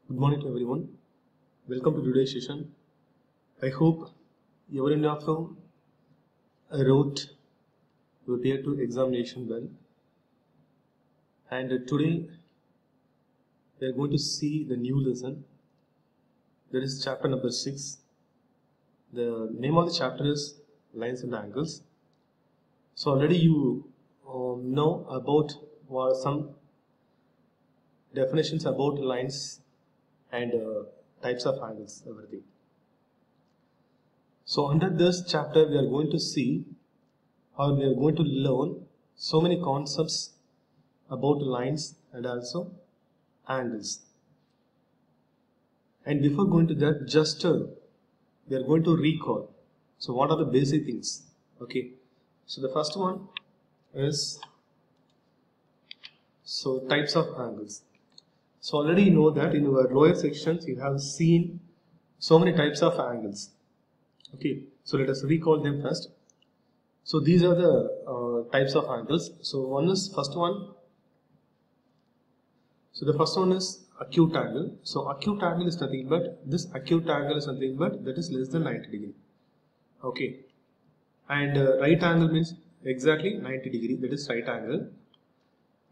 Good morning to everyone. Welcome to today's session. I hope every one of you wrote your tier 2 examination well. And today we are going to see the new lesson. That is chapter number 6. The name of the chapter is Lines and Angles. So already you know about some definitions about lines and types of angles, everything. So under this chapter we are going to see, or we are going to learn so many concepts about lines and also angles. And before going to that, just we are going to recall. So what are the basic things? Okay. So the first one is types of angles. So already you know that in your lower sections you have seen so many types of angles. Okay, so let us recall them first. So these are the types of angles. So the first one is acute angle. So acute angle is nothing but that is less than 90 degree. Okay, and right angle means exactly 90 degree, that is right angle.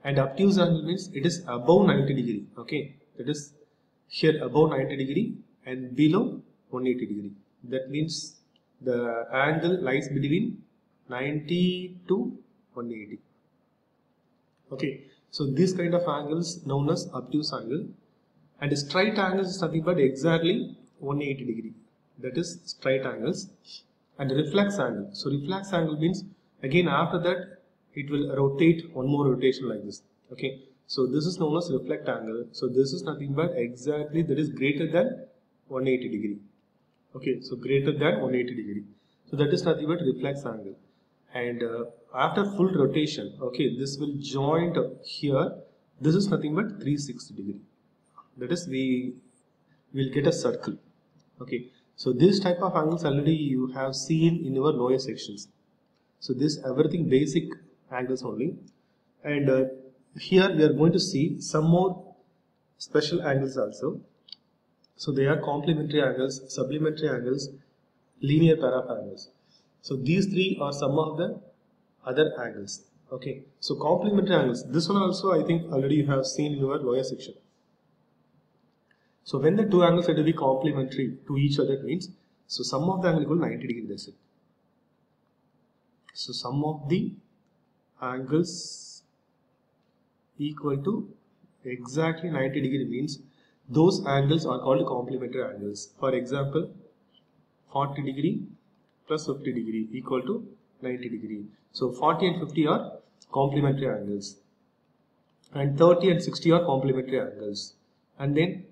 And obtuse angle means it is above 90 degree. Okay, that is here above 90 degree and below 180 degree. That means the angle lies between 90 to 180. Okay, so this kind of angles known as obtuse angle. And straight angles is nothing but exactly 180 degree. That is straight angles. And reflex angle. So reflex angle means again after that it will rotate one more rotation like this. Okay, so this is known as reflect angle. So this is nothing but exactly that is greater than 180 degree. Okay, so greater than 180 degree. So that is nothing but reflex angle. And after full rotation, okay, this will join here. This is nothing but 360 degree. That is we will get a circle. Okay, so this type of angles already you have seen in your lower sections. So this everything basic angles only. And here we are going to see some more special angles also. So they are complementary angles, supplementary angles, linear pair of angles. So these three are some of the other angles. Okay, so complementary angles, this one also I think already you have seen in your lower section. So when the two angles are to be complementary to each other means, so sum of the angle equal 90 degree, that's it. So sum of the angles equal to exactly 90 degree means those angles are called complementary angles. For example, 40 degree plus 50 degree equal to 90 degree. So 40 and 50 are complementary angles, and 30 and 60 are complementary angles, and then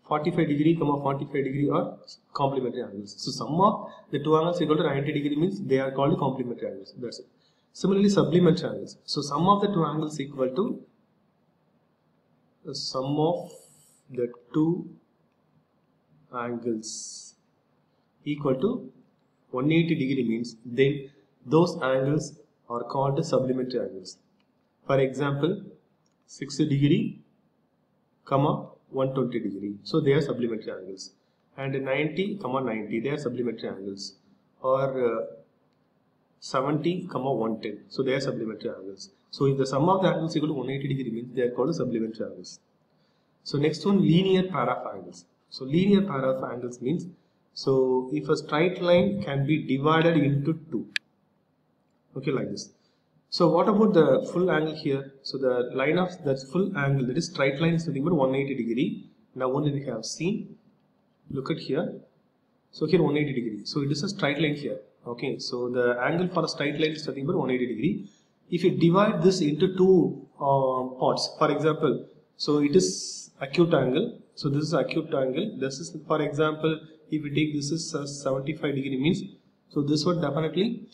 45 degree, 45 degree are complementary angles. So sum of the two angles equal to 90 degree means they are called complementary angles. That's it. Similarly, supplementary angles. So sum of the two angles equal to the sum of the two angles equal to 180 degree means then those angles are called supplementary angles. For example, 60 degree, 120 degree. So they are supplementary angles. And 90, 90, they are supplementary angles. Or 70, 110. So they are supplementary angles. So if the sum of the angles equal to 180 degree means they are called supplementary angles. So next one, linear pair of angles. So linear pair of angles means, so if a straight line can be divided into two. Okay, like this. So what about the full angle here? So the line of that full angle, that is straight line, is nothing but 180 degree. Now only we have seen. Look at here. So here 180 degree. So it is a straight line here. Okay, so the angle for a straight line is nothing but 180 degree. If you divide this into two parts, for example, so it is acute angle. So this is acute angle. This is, for example, if we take this is 75 degree means, so this one definitely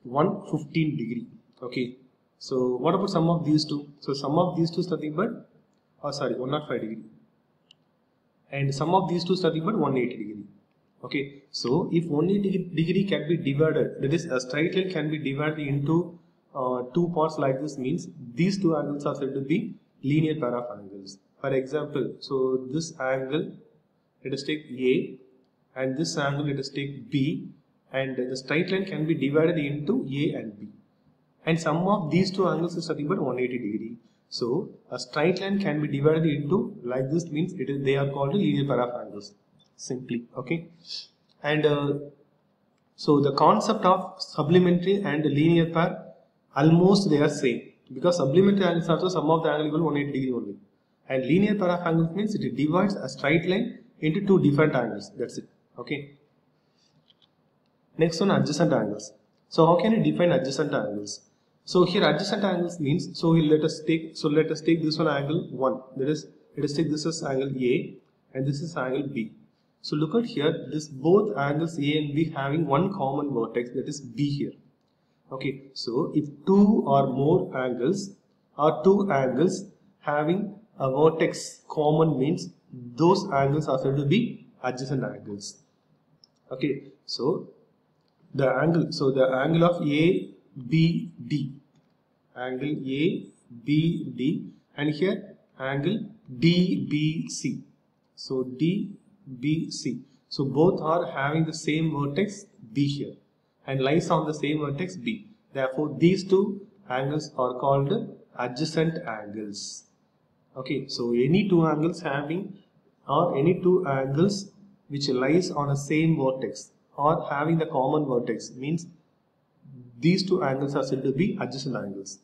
115 degree. Okay, so what about sum of these two? So sum of these two is nothing but 105 degree, and sum of these two is nothing but 180 degree. Okay, so if 180 degree can be divided, that is a straight line can be divided into two parts like this means these two angles are said to be linear pair of angles. For example, so this angle, let us take A, and this angle let us take B, and the straight line can be divided into A and B. And sum of these two angles is nothing but 180 degree. So a straight line can be divided into like this, means they are called a linear pair of angles simply. Okay, and so the concept of supplementary and linear pair almost they are same, because supplementary angles also sum of the angle equal 180 degree only, and linear pair of angles means it divides a straight line into two different angles. That's it. Okay. Next one, adjacent angles. So how can you define adjacent angles? So here adjacent angles means, so let us take this one angle 1, that is, let us take this as angle A and this is angle B. So look at here, this both angles A and B having one common vertex, that is B here. Okay, so if two or more angles or two angles having a vertex common means those angles are said to be adjacent angles. Okay, so the angle of ABD, angle ABD, and here angle DBC. So DBC. So both are having the same vertex B here and lies on the same vertex B. Therefore, these two angles are called adjacent angles. Okay, so any two angles having, or any two angles which lies on a same vertex or having the common vertex means these two angles are said to be adjacent angles.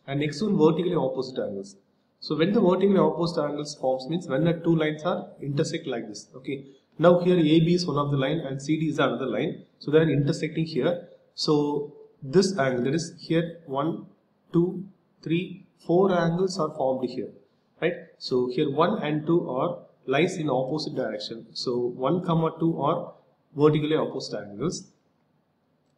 And next one, vertically opposite angles. So when the vertically opposite angles forms means when the two lines are intersect like this. Okay, now here AB is one of the line and CD is another line, so they are intersecting here. So this angle, that is here 1, 2, 3, 4 angles are formed here, right? So here 1 and 2 are lies in opposite direction. So 1, 2 are vertically opposite angles.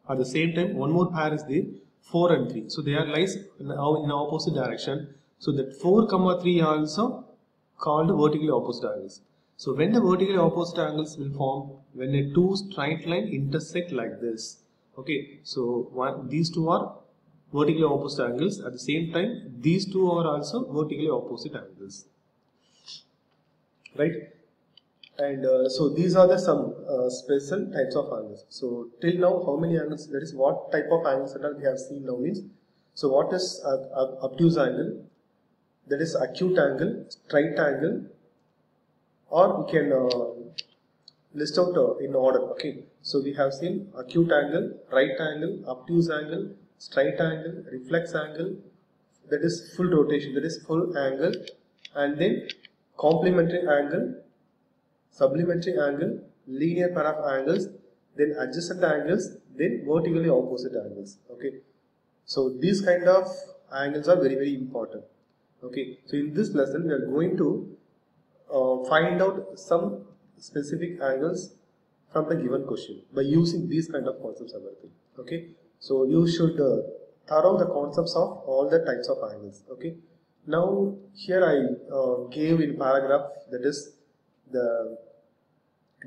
At the same time, one more pair is there, 4 and 3. So they are lies in opposite direction. So that 4, 3 are also called vertically opposite angles. So when the vertically opposite angles will form when the two straight line intersect like this. Okay, so these two are vertically opposite angles. At the same time, these two are also vertically opposite angles, right? And so these are the some special types of angles. So till now, how many angles? That is, what type of angles that we have seen now means. So what is obtuse angle? That is acute angle, straight angle, or we can list out in order. Okay, so we have seen acute angle, right angle, obtuse angle, straight angle, reflex angle, that is full rotation, that is full angle, and then complementary angle, supplementary angle, linear pair of angles, then adjacent angles, then vertically opposite angles. Okay, so these kind of angles are very, very important. Okay, so in this lesson we are going to find out some specific angles from the given question by using these kind of concepts and everything. Okay, so you should thorough the concepts of all the types of angles. Okay, now here I gave in paragraph, that is the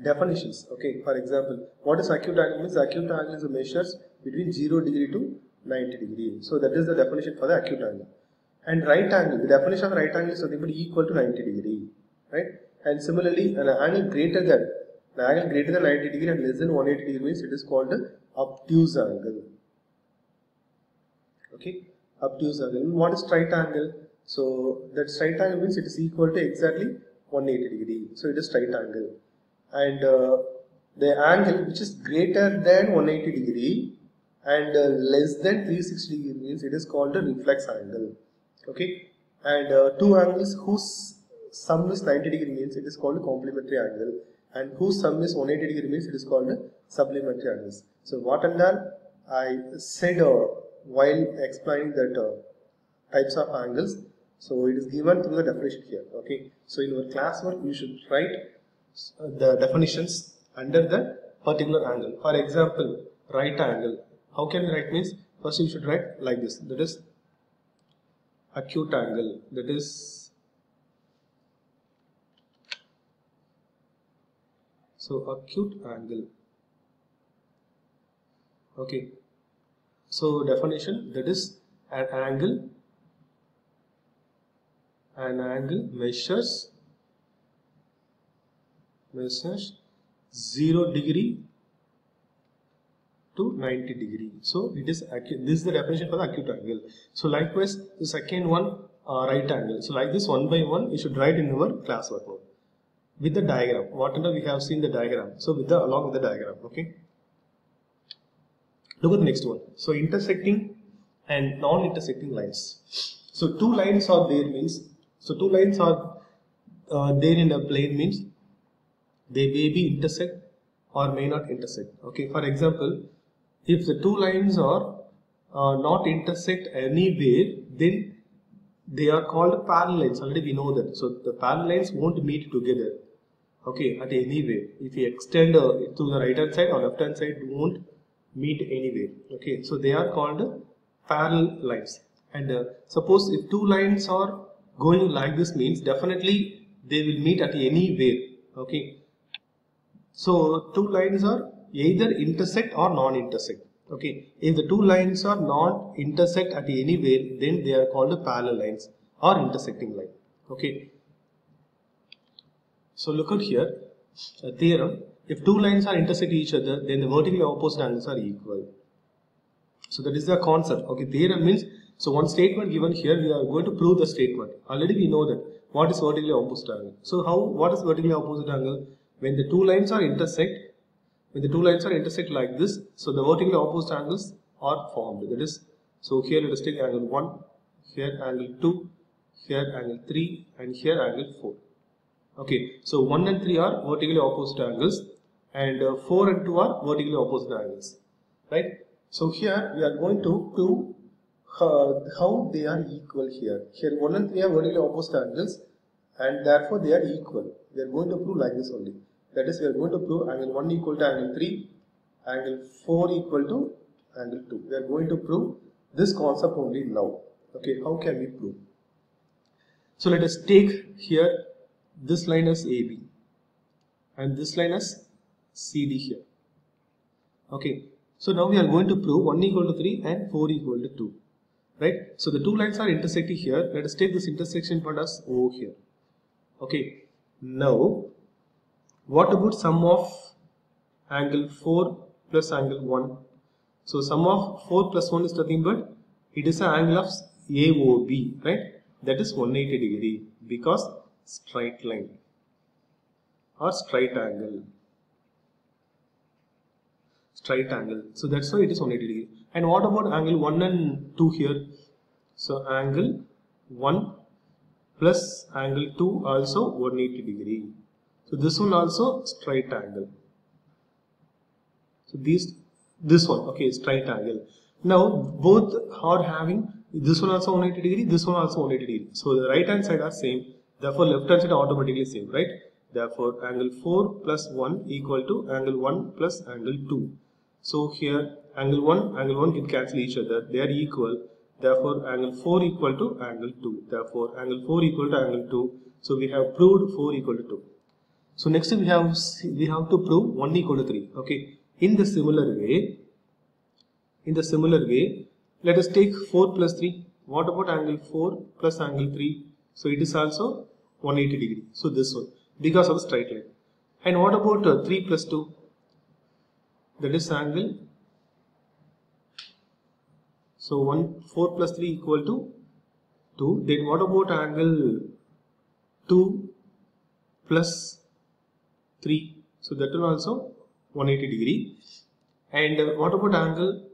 definitions. Okay, for example, what is acute angle means? Acute angle is a measures between 0 degree to 90 degree. So that is the definition for the acute angle. And right angle, the definition of right angle is something but equal to 90 degree, right? And similarly, an angle greater than 90 degree and less than 180 degree means it is called the obtuse angle. Okay, obtuse angle. And what is straight angle? So that straight angle means it is equal to exactly 180 degree. So it is straight angle. And the angle which is greater than 180 degree and less than 360 degree means it is called a reflex angle. Okay, and two angles whose sum is 90 degree means it is called a complementary angle, and whose sum is 180 degree means it is called a supplementary angles. So what and all I said while explaining that types of angles, so it is given through the definition here. Okay, so in your classwork you should write the definitions under the particular angle. For example, right angle. How can you write means? First you should write like this. That is acute angle. That is acute angle. Okay. So definition, that is an angle an angle measures 0 degree to 90 degree. So it is acute. This is the definition for the acute angle. So likewise the second one, right angle. So like this, one by one you should write in your classwork note with the diagram, whatever we have seen the diagram. So with the along with the diagram. Okay, look at the next one. So intersecting and non-intersecting lines. So two lines are there means, so two lines are there in a plane means they may be intersect or may not intersect. Okay, for example, if the two lines are not intersect anywhere, then they are called parallel lines. Already we know that. So the parallel lines won't meet together. Okay, at any way. If you extend to the right hand side or left hand side, won't meet anywhere. Okay, so they are called parallel lines. And suppose if two lines are going like this means definitely they will meet at anywhere. Okay, so two lines are either intersect or non-intersect. Okay, if the two lines are not intersect at anywhere, then they are called parallel lines or intersecting line. Okay, so look at here, a theorem. If two lines are intersect each other, then the vertically opposite angles are equal. So that is the concept. Okay, theorem means, so one statement given here, we are going to prove the statement. Already we know that what is vertically opposite angle. So what is vertically opposite angle? When the two lines are intersect, like this, so the vertically opposite angles are formed. That is, so here let us take angle 1, here angle 2, here angle 3, and here angle 4. Okay, so 1 and 3 are vertically opposite angles, and 4 and 2 are vertically opposite angles, right? So here we are going to prove how they are equal here. Here 1 and 3 are vertically opposite angles, and therefore they are equal. We are going to prove like this only. That is, we are going to prove angle 1 equal to angle 3, angle 4 equal to angle 2. We are going to prove this concept only now. Okay, how can we prove? So let us take here this line as AB and this line as CD here. Okay, so now we are going to prove 1 equal to 3 and 4 equal to 2. Right? So the two lines are intersecting here. Let us take this intersection point as O here. Okay, now what about sum of angle 4 plus angle 1? So sum of 4 plus 1 is nothing but it is an angle of AOB, right? That is 180 degree because straight line or straight angle. So that's why it is 180 degree. And what about angle 1 and 2 here? So angle 1 plus angle 2 also 180 degree. So this one also straight angle. So this one, okay, straight angle. Now both are having this one also 180 degree, this one also 180 degree. So the right hand side are same. Therefore left hand side automatically same, right? Therefore angle 4 plus 1 equal to angle 1 plus angle 2. So here angle 1 can cancel each other. They are equal. Therefore angle 4 equal to angle 2. Therefore angle 4 equal to angle 2. So we have proved 4 equal to 2. So next we have to prove 1 equal to 3. Okay. In the similar way, let us take 4 plus 3. What about angle 4 plus angle 3? So it is also 180 degree. So this one, because of the straight line. And what about 3 plus 2? That is angle. So 4 plus 3 equal to 2. Then what about angle 2 plus 3? So that one also 180 degree. And what about angle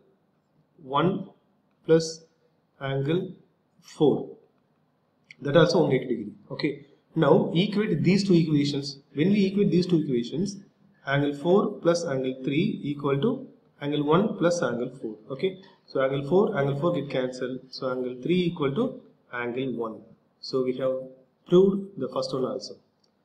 1 plus angle 4? That also 180 degree. Okay. Now equate these two equations. When we equate these two equations, angle 4 plus angle 3 equal to angle 1 plus angle 4. Okay. So angle 4 get cancelled. So angle 3 equal to angle 1. So we have proved the first one also.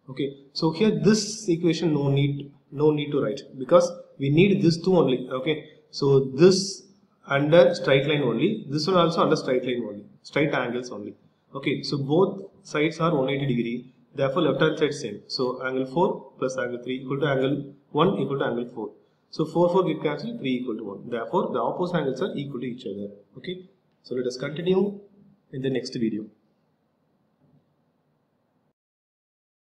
Okay. So here this equation no need to write because we need this two only. Okay. So this under straight line only. This one also under straight line only. Straight angles only. Okay. So both sides are 180 degree. Therefore left hand side same. So angle 4 plus angle 3 equal to angle 1 equal to angle 4. So 4 get cancelled, 3 equal to 1. Therefore the opposite angles are equal to each other. Okay. So let us continue in the next video.